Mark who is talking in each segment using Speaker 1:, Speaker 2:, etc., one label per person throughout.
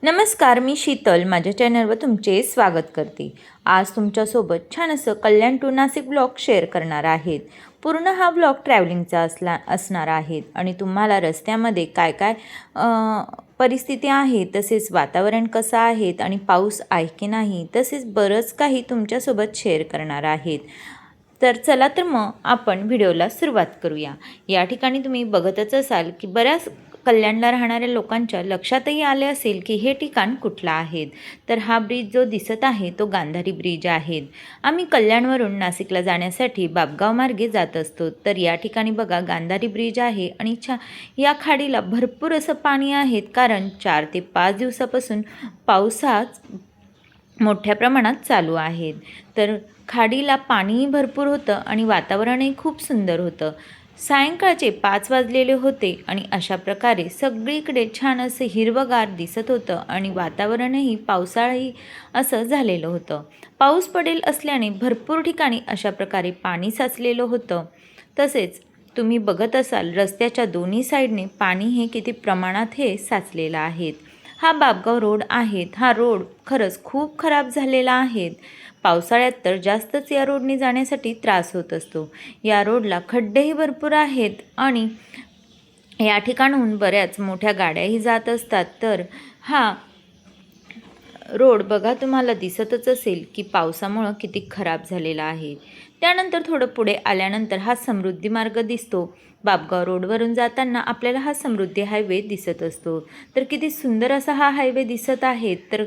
Speaker 1: नमस्कार, मी शीतल माझ्या चॅनलवर तुमचे स्वागत करते। आज तुमच्यासोबत छान असं कल्याण टू नाशिक ब्लॉग शेअर करणार आहेत। पूर्ण हा ब्लॉग ट्रॅव्हलिंगचा असणार आहे आणि तुम्हाला रस्त्यामध्ये काय काय परिस्थिती आहे, तसेच वातावरण कसं आहे आणि पाऊस आहे की नाही, तसेच बरंच काही तुमच्यासोबत शेअर करणार आहेत। तर चला तर मग आपण व्हिडिओला सुरुवात करूया। या ठिकाणी तुम्ही बघतच असाल की बऱ्याच कल्याणला राहणाऱ्या लोकांच्या लक्षातही आले असेल की हे ठिकाण कुठलं आहे। तर हा ब्रिज जो दिसत आहे तो गांधारी ब्रिज आहे। आम्ही कल्याणवरून नाशिकला जाण्यासाठी बापगाव मार्गे जात असतो। तर या ठिकाणी बघा गांधारी ब्रिज आहे आणि या खाडीला भरपूर असं पाणी आहे, कारण 4 ते 5 दिवसापासून पाऊस हा मोठ्या प्रमाणात चालू आहे। तर खाडीला पाणीही भरपूर होतं आणि वातावरणही खूप सुंदर होतं। सायंकाळचे 5 वाजलेले होते आणि अशा प्रकारे सगळीकडे छान असं हिरवंगार दिसत होतं आणि वातावरणही पावसाळी असं झालेलं होतं। पाऊस पडेल असल्याने भरपूर ठिकाणी अशा प्रकारे पाणी साचलेलं होतं। तसेच तुम्ही बघत असाल रस्त्याच्या दोन्ही साईडने पाणी हे किती प्रमाणात हे साचलेलं आहे। हा बापगाव रोड आहे। हा रोड खरंच खूप खराब झालेला आहे। पावसाळ्यात तर जास्तच या रोडने जाण्यासाठी त्रास होत असतो। या रोडला खड्डेही भरपूर आहेत आणि या ठिकाणाहून बऱ्याच मोठ्या गाड्याही जात असतात। तर हा रोड बघा तुम्हाला दिसतच असेल की पावसामुळे किती खराब झालेला आहे। त्यानंतर थोडं पुढे आल्यानंतर हा समृद्धी मार्ग दिसतो। बापगाव रोडवरून जाताना आपल्याला हा समृद्धी हायवे दिसत असतो। तर किती सुंदर असा हा हायवे दिसत आहे। तर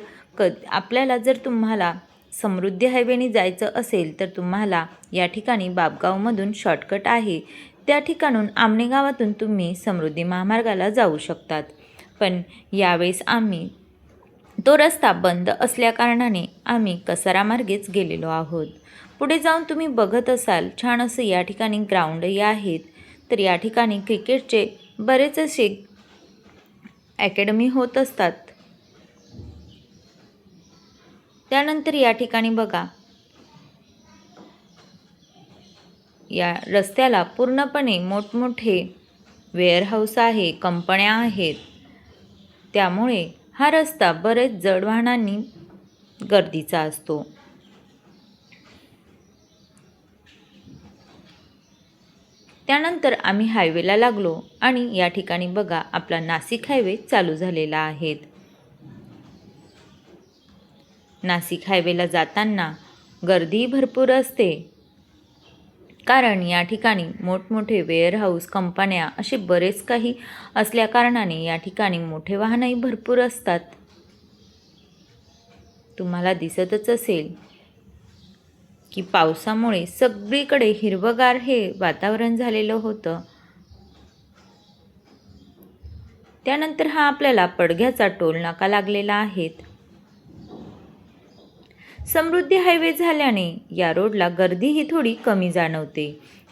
Speaker 1: आपल्याला जर तुम्हाला समृद्धी हायवेने जायचं असेल तर तुम्हाला या ठिकाणी बापगावमधून शॉर्टकट आहे, त्या ठिकाणून आमणे गावातून तुम्ही समृद्धी महामार्गाला जाऊ शकतात। पण यावेळेस आम्ही तो रस्ता बंद असल्याकारणाने आम्ही कसारामार्गेच गेलेलो आहोत। पुढे जाऊन तुम्ही बघत असाल छान असं या ठिकाणी ग्राउंडही आहेत। तर या ठिकाणी क्रिकेटचे बरेच असे अकॅडमी होत असतात। त्यानंतर या ठिकाणी बघा या रस्त्याला पूर्णपणे मोठमोठे वेअरहाऊस आहे, कंपन्या आहेत, त्यामुळे हा रस्ता बरेच जड वाहनांनी गर्दीचा असतो। त्यानंतर आम्ही हायवेला लागलो आणि या ठिकाणी बघा आपला नाशिक हायवे चालू झालेला आहे। नाशिक हायवेला जाताना गर्दी भरपूर असते, कारण या ठिकाणी मोठमोठे वेअरहाऊस, कंपन्या असे बरेच काही असल्याकारणाने या ठिकाणी मोठे वाहनही भरपूर असतात। तुम्हाला दिसतच असेल की पावसामुळे सगळीकडे हिरवगार हे वातावरण झालेलं होतं। त्यानंतर हा आपल्याला पडघ्याचा टोल नाका लागलेला आहे। समृद्धी हायवे झाल्याने या रोडला गर्दीही थोडी कमी जाणवते।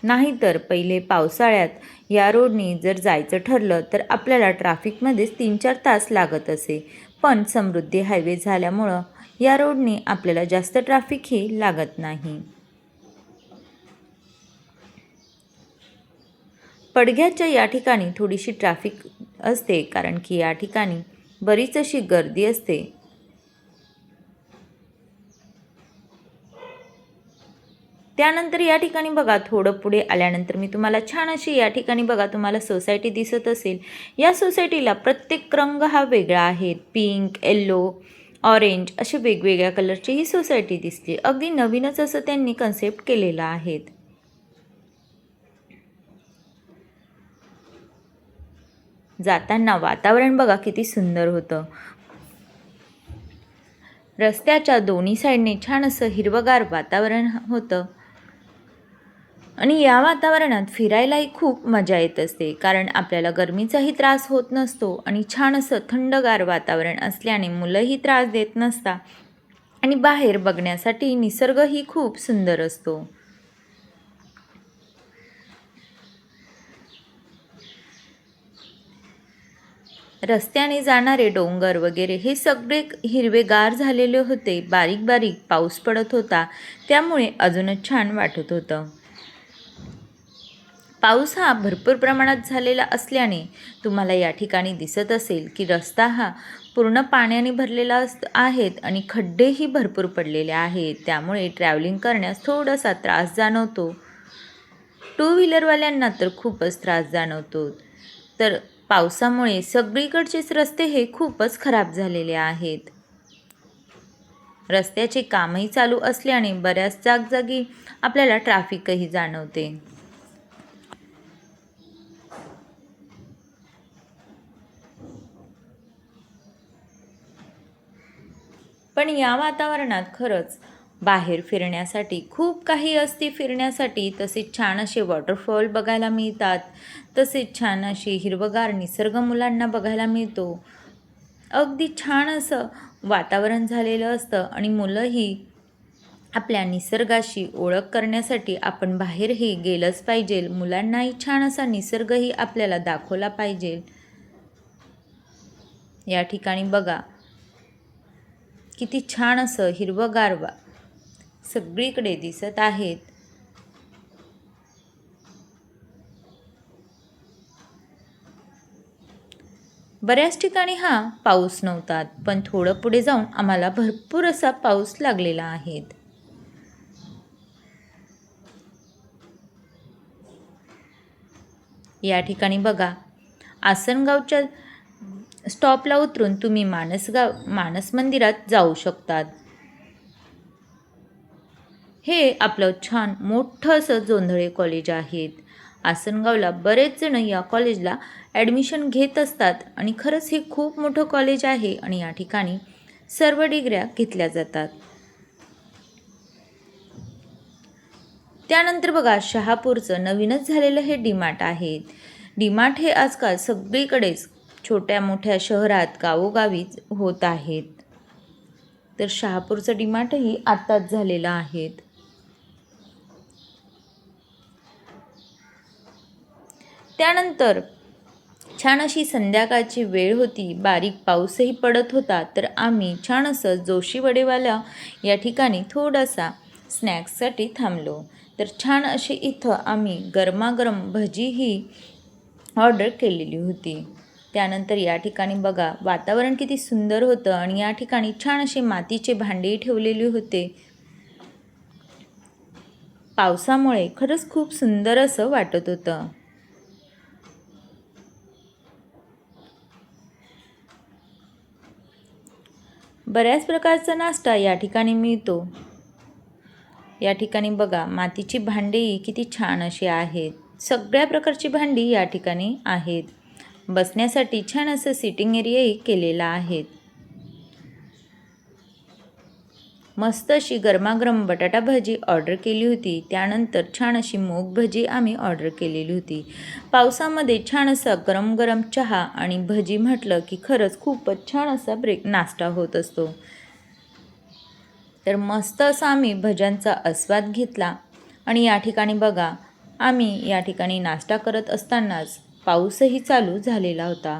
Speaker 1: नाहीतर पहिले पावसाळ्यात या रोडने जर जायचं ठरलं तर आपल्याला ट्रॅफिकमध्येच 3-4 तास लागत असे। पण समृद्धी हायवे झाल्यामुळं या रोडने आपल्याला जास्त ट्रॅफिकही लागत नाही। पडघ्याच्या या ठिकाणी थोडीशी ट्रॅफिक असते, कारण की या ठिकाणी बरीच अशी गर्दी असते। त्यानंतर या ठिकाणी बघा थोडं पुढे आल्यानंतर मी तुम्हाला छान अशी या ठिकाणी बघा तुम्हाला सोसायटी दिसत असेल। या सोसायटीला प्रत्येक रंग हा वेगळा आहे। पिंक, येल्लो, ऑरेंज असे वेगवेगळ्या कलरची ही सोसायटी दिसते। अगदी नवीनच असं त्यांनी कन्सेप्ट केलेलं आहे। जाताना वातावरण बघा किती सुंदर होतं। रस्त्याच्या दोन्ही साईडने छान असं हिरवगार वातावरण होतं आणि या वातावरणात फिरायलाही खूप मजा येत असते, कारण आपल्याला गरमीचाही त्रास होत नसतो आणि छान असं थंडगार वातावरण असल्याने मुलंही त्रास देत नसतात आणि बाहेर बघण्यासाठी निसर्गही खूप सुंदर असतो। रस्त्याने जाणारे डोंगर वगैरे हे सगळे हिरवेगार झालेले होते। बारीक बारीक पाऊस पडत होता, त्यामुळे अजूनच छान वाटत होतं। पाऊस हा भरपूर प्रमाणात झालेला असल्याने तुम्हाला या ठिकाणी दिसत असेल की रस्ता हा पूर्ण पाण्याने भरलेला आहेत आणि खड्डेही भरपूर पडलेले आहेत, त्यामुळे ट्रॅव्हलिंग करण्यास थोडासा त्रास जाणवतो. टू व्हीलरवाल्यांना तर खूपच त्रास जाणवतो. तर पावसामुळे सगळीकडचेच रस्ते हे खूपच खराब झालेले आहेत. रस्त्याचे कामही चालू असल्याने बऱ्याच जागोजागी आपल्याला ट्रॅफिकही जाणवते. पण या वातावरणात खरंच बाहेर फिरण्यासाठी खूप काही असते फिरण्यासाठी. तसेच छान असे वॉटरफॉल बघायला मिळतात, तसेच छान अशी हिरवगार निसर्ग मुलांना बघायला मिळतो. अगदी छान असं वातावरण झालेलं असतं आणि मुलंही आपल्या निसर्गाशी ओळख करण्यासाठी आपण बाहेरही गेलंच पाहिजे. मुलांनाही छान असा निसर्गही आपल्याला दाखवला पाहिजे. या ठिकाणी बघा किती छान असं हिरवगार सगळीकडे दिसत आहेत. बऱ्याच ठिकाणी पाऊस नव्हता, पण थोडं पुढे जाऊन आम्हाला भरपूर असा पाऊस लागलेला आहे. या ठिकाणी बघा आसनगावच्या स्टॉपला उतरून तुम्ही मानस मंदिरात जाऊ शकतात. हे आपलं छान मोठं असं जोंधळे कॉलेज आहेत. आसनगावला बरेच जण या कॉलेजला ॲडमिशन घेत असतात आणि खरंच हे खूप मोठं कॉलेज आहे आणि या ठिकाणी सर्व डिग्र्या घेतल्या जातात. त्यानंतर बघा शहापूरचं नवीनच झालेलं हे डीमार्ट आहे. डीमार्ट हे आजकाल सगळीकडेच छोट्या मोठ्या शहरात गावोगावीच होत आहेत. तर शहापूरचं डीमार्टही आत्ताच झालेलं आहे. त्यानंतर छान अशी संध्याकाळची वेळ होती, बारीक पाऊसही पडत होता. तर आम्ही छान असं जोशी वडेवाला या ठिकाणी थोडासा स्नॅक्ससाठी थांबलो. तर छान अशी इथं आम्ही गरमागरम भजीही ऑर्डर केलेली होती. त्यानंतर या ठिकाणी बघा वातावरण किती सुंदर होतं आणि या ठिकाणी छान असे मातीचे भांडेही ठेवलेले होते. पावसामुळे खरंच खूप सुंदर असं वाटत होतं. बऱ्याच प्रकारचा नाश्ता या ठिकाणी मिळतो. या ठिकाणी बघा मातीची भांडी किती छान अशी आहेत. सगळ्या प्रकारची भांडी या ठिकाणी आहेत. बसण्यासाठी छान असं सिटिंग एरियाही केलेला आहे. मस्त अशी गरमागरम बटाटा भाजी ऑर्डर केली होती. त्यानंतर छान अशी मूग भजी आम्ही ऑर्डर केलेली होती. पावसामध्ये छान असा गरम गरम चहा आणि भजी म्हटलं की खरंच खूपच छान असा नाश्ता होत असतो. तर मस्त असा आम्ही भज्यांचा आस्वाद घेतला आणि या ठिकाणी बघा आम्ही या ठिकाणी नाश्ता करत असतानाच पाऊसही चालू झालेला होता.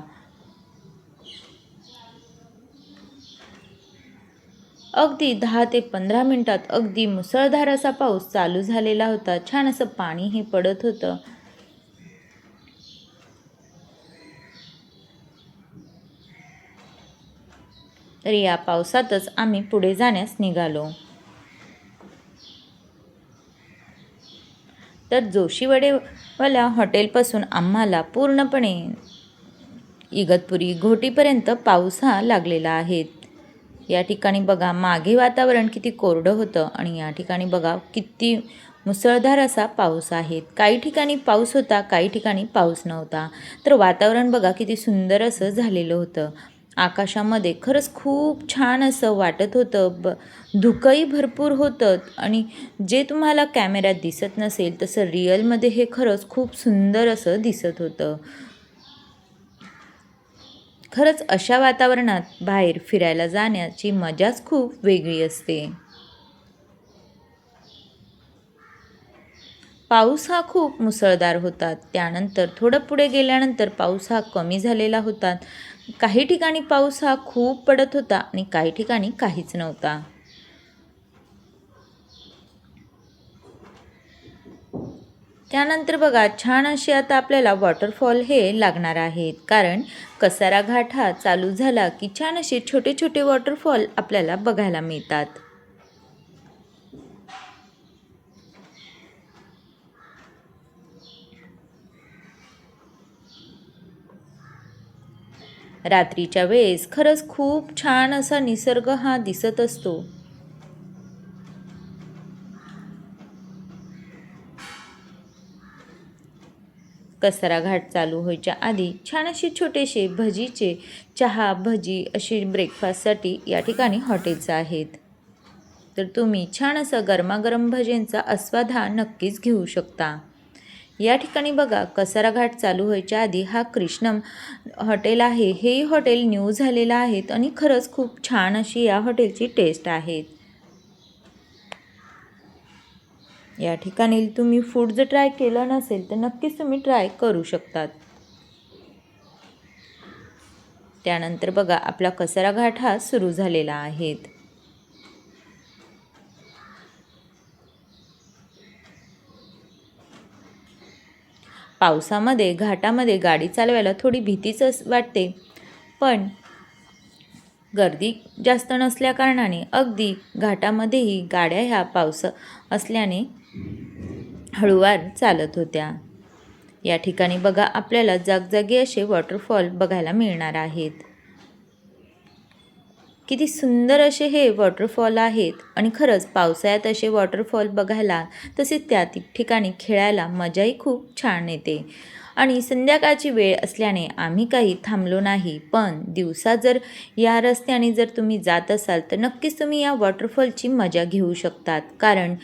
Speaker 1: अगदी 10 ते 15 मिनिटात अगदी मुसळधार असा पाऊस चालू झालेला होता. छान असं पाणीही पडत होतं. तर या पावसातच आम्ही पुढे जाण्यास निघालो. तर जोशीवडेवाला हॉटेलपासून आम्हाला पूर्णपणे इगतपुरी घोटीपर्यंत पाऊस लागलेला आहे. या ठिकाणी बघा मागे वातावरण किती कोरडं होतं आणि या ठिकाणी बघा किती मुसळधार असा पाऊस आहे. काही ठिकाणी पाऊस होता, काही ठिकाणी पाऊस नव्हता. तर वातावरण बघा किती सुंदर असं झालेलं होतं. आकाशामध्ये खरंच खूप छान असं वाटत होतं. धुकंही भरपूर होतं आणि जे तुम्हाला कॅमेऱ्यात दिसत नसेल तसं रिअलमध्ये हे खरंच खूप सुंदर असं दिसत होतं. खरंच अशा वातावरणात बाहेर फिरायला जाण्याची मजाच खूप वेगळी असते. पाऊस खूप मुसळधार होता. त्यानंतर थोडं पुढे गेल्यानंतर पाऊस कमी झालेला होता. काही ठिकाणी पाऊस खूप पडत होता आणि काही ठिकाणी काहीच नव्हता. त्यानंतर बघा छान असे आता आपल्याला वॉटरफॉल हे लागणार आहेत, कारण कसारा घाट हा चालू झाला की छान असे छोटे छोटे वॉटरफॉल आपल्याला बघायला मिळतात. रात्रीच्या वेळेस खरंच खूप छान असा निसर्ग हा दिसत असतो. कसारा घाट चालू व्हायच्या आधी छान असे छोटेसे भजीचे चहा भजी अशी ब्रेकफास्टसाठी या ठिकाणी हॉटेल्स आहेत. तर तुम्ही छान असं गरमागरम भजींचा आस्वाद हा नक्कीच घेऊ शकता. या ठिकाणी बघा कसारा घाट चालू व्हायच्या आधी हा कृष्णम हॉटेल आहे. हेही हॉटेल न्यू झालेलं आहे आणि खरंच खूप छान अशी या हॉटेलची टेस्ट आहे. या ठिकाणी तुम्ही फूड जर ट्राय केलं नसेल तर नक्कीच तुम्ही ट्राय करू शकतात. त्यानंतर बघा आपला कसारा घाट हा सुरू झालेला आहे. पावसामध्ये घाटामध्ये गाडी चालवायला थोडी भीतीच वाटते, पण गर्दी जास्त नसल्या कारणाने अगदी घाटामध्येही गाड्या ह्या पावस असल्याने हळूवार चालत होत्या. या ठिकाणी बघा आपल्याला जागजागी असे वॉटरफॉल बघायला मिळणार आहेत. किती सुंदर असे हे वॉटरफॉल आहेत आणि खरंच पावसाळ्यात असे वॉटरफॉल बघायला तसेच त्या ठिकाणी खेळायला मजाही खूप छान येते. आणि संध्याकाळची वेळ असल्याने आम्ही काही थांबलो नाही, पण दिवसा जर या रस्त्याने जर तुम्ही जात असाल तर नक्कीच तुम्ही या वॉटरफॉलची मजा घेऊ शकतात. कारण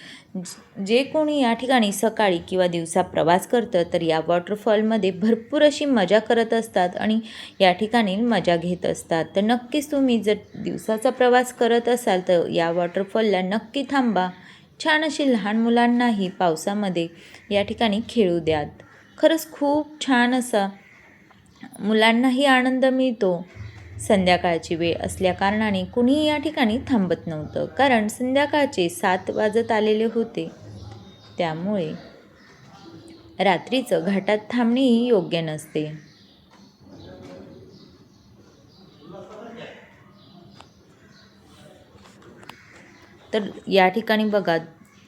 Speaker 1: जे कोणी या ठिकाणी सकाळी किंवा दिवसा प्रवास करतं तर या वॉटरफॉलमध्ये भरपूर अशी मजा करत असतात आणि या ठिकाणी मजा घेत असतात. तर नक्कीच तुम्ही जर दिवसाचा प्रवास करत असाल तर या वॉटरफॉलला नक्की थांबा. छान अशी लहान मुलांनाही पावसामध्ये या ठिकाणी खेळू द्यात. खरंच खूप छान असा मुलांनाही आनंद मिळतो. संध्याकाळची वेळ असल्याकारणाने कुणीही या ठिकाणी थांबत नव्हतं, कारण संध्याकाळचे 7 वाजत आलेले होते. त्यामुळे रात्रीचं घाटात थांबणेही योग्य नसते. तर या ठिकाणी बघा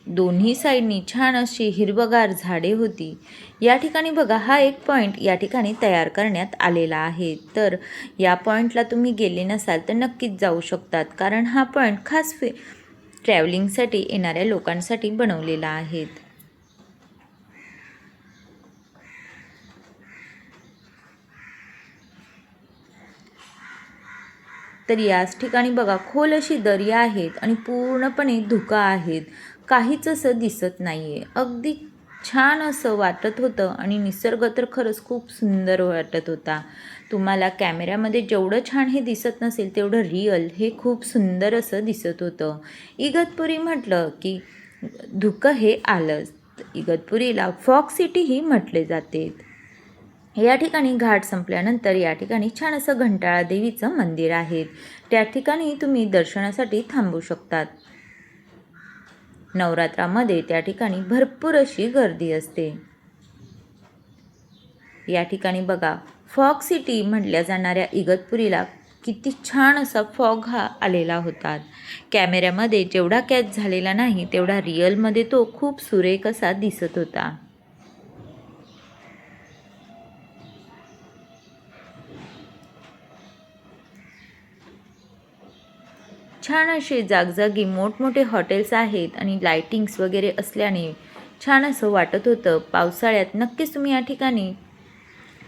Speaker 1: दोन्ही साईडनी छान अशी हिरवगार झाडे होती. या ठिकाणी बघा हा एक पॉईंट या ठिकाणी तयार करण्यात आलेला आहे. तर या पॉईंटला तुम्ही गेले नसाल तर नक्कीच जाऊ शकतात, कारण हा पॉईंट खास ट्रॅव्हलिंगसाठी येणाऱ्या लोकांसाठी बनवलेला आहे. तर याच ठिकाणी बघा खोल अशी दर्या आहेत आणि पूर्णपणे धुका आहेत. काहीच असं दिसत नाही आहे. अगदी छान असं वाटत होतं आणि निसर्ग तर खरंच खूप सुंदर वाटत होता. तुम्हाला कॅमेऱ्यामध्ये जेवढं छान हे दिसत नसेल तेवढं रिअल हे खूप सुंदर असं दिसत होतं. इगतपुरी म्हटलं की धुकं हे आलंच. इगतपुरीला फॉग सिटीही म्हटले जाते. या ठिकाणी घाट संपल्यानंतर या ठिकाणी छान असं घंटाळा देवीचं मंदिर आहे. त्या ठिकाणी तुम्ही दर्शनासाठी थांबू शकतात. नवरात्रामध्ये त्या ठिकाणी भरपूर अशी गर्दी असते. या ठिकाणी बघा फॉग सिटी म्हटल्या जाणाऱ्या इगतपुरीला किती छान असा फॉग हा आलेला होता. कॅमेऱ्यामध्ये जेवढा कॅच झालेला नाही तेवढा रिअलमध्ये तो खूप सुरेख असा दिसत होता. छान असे जागजागी मोठमोठे हॉटेल्स आहेत आणि लाइटिंग्स वगैरे असल्याने छान असं वाटत होतं. पावसाळ्यात नक्कीच तुम्ही या ठिकाणी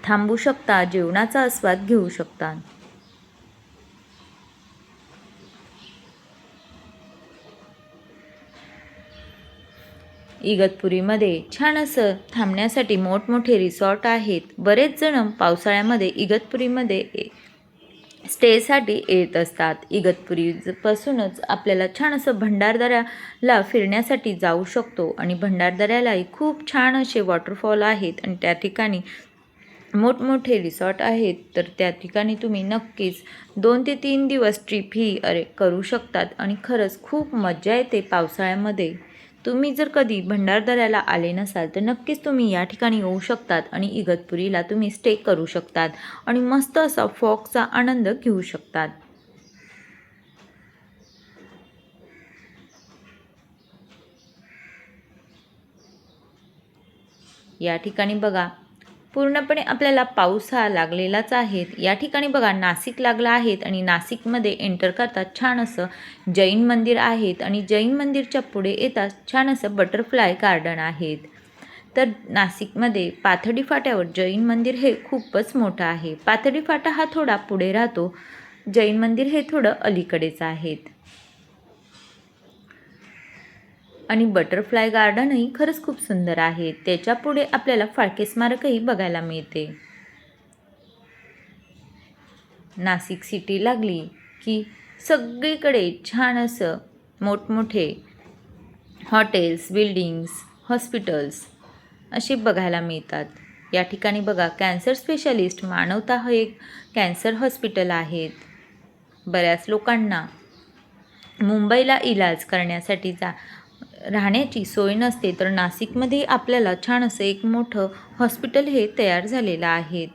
Speaker 1: थांबू शकता, जेवणाचा आस्वाद घेऊ शकता. इगतपुरीमध्ये छान असं थांबण्यासाठी मोठमोठे रिसॉर्ट आहेत. बरेच जण पावसाळ्यामध्ये इगतपुरीमध्ये स्टेसाठी येत असतात. इगतपुरीपासूनच आपल्याला छान असं भंडारदऱ्याला फिरण्यासाठी जाऊ शकतो आणि भंडारदऱ्यालाही खूप छान असे वॉटरफॉल आहेत आणि त्या ठिकाणी मोठमोठे रिसॉर्ट आहेत. तर त्या ठिकाणी तुम्ही नक्कीच 2 ते 3 दिवस ट्रिप ही करू शकतात आणि खरंच खूप मजा येते पावसाळ्यामध्ये. तुम्ही जर कधी भंडारदऱ्याला आले नसाल तर नक्कीच तुम्ही या ठिकाणी येऊ शकतात आणि इगतपुरीला तुम्ही स्टे करू शकतात आणि मस्त असा फॉगचा आनंद घेऊ शकतात. या ठिकाणी बघा पूर्णपणे आपल्याला पाऊस हा लागलेलाच आहे. या ठिकाणी बघा नाशिक लागला आहेत आणि नाशिकमध्ये एंटर करतात छान असं जैन मंदिर आहेत आणि जैन मंदिरच्या पुढे येतात छान असं बटरफ्लाय गार्डन आहेत. तर नाशिकमध्ये पाथर्डी फाट्यावर जैन मंदिर हे खूपच मोठं आहे. पाथर्डी फाटा हा थोडा पुढे राहतो, जैन मंदिर हे थोडं अलीकडेच आहेत. आणि बटरफ्लाय गार्डनही खरंच खूप सुंदर आहे. त्याच्या पुढे आपल्याला फाळके स्मारकही बघायला मिळते. नाशिक सिटी लागली की सगळीकडे छान असं मोठमोठे हॉटेल्स, बिल्डिंग्स, हॉस्पिटल्स असे बघायला मिळतात. या ठिकाणी बघा कॅन्सर स्पेशालिस्ट मानवता हे एक कॅन्सर हॉस्पिटल आहेत. बऱ्याच लोकांना मुंबईला इलाज करण्यासाठी राहण्याची सोय नसते, तर नाशिकमध्ये आपल्याला छान असं एक मोठं हॉस्पिटल हे तयार झालेलं आहे.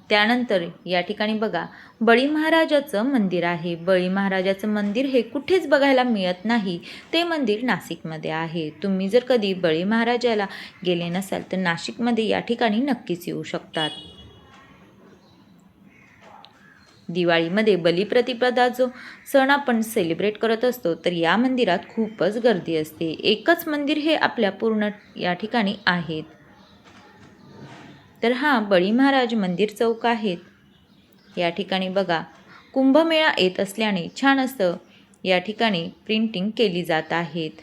Speaker 1: त्यानंतर या ठिकाणी बघा बळी महाराजाचं मंदिर आहे. बळी महाराजाचं मंदिर हे कुठेच बघायला मिळत नाही, ते मंदिर नाशिकमध्ये आहे. तुम्ही जर कधी बळी महाराजाला गेले नसाल तर नाशिकमध्ये या ठिकाणी नक्कीच येऊ शकतात. दिवाळीमध्ये बलिप्रतिपदा जो सण आपण सेलिब्रेट करत असतो, तर या मंदिरात खूपच गर्दी असते. एकच मंदिर हे आपल्या पूर्ण या ठिकाणी आहेत. तर हा बळी महाराज मंदिर चौक आहेत. या ठिकाणी बघा कुंभमेळा येत असल्याने छान असं या ठिकाणी प्रिंटिंग केली जात आहेत.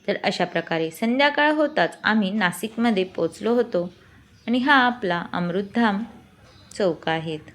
Speaker 1: तर अशा प्रकारे संध्याकाळ होताच आम्ही नाशिकमध्ये पोचलो होतो आणि हा आपला अमृतधाम चौक आहेत.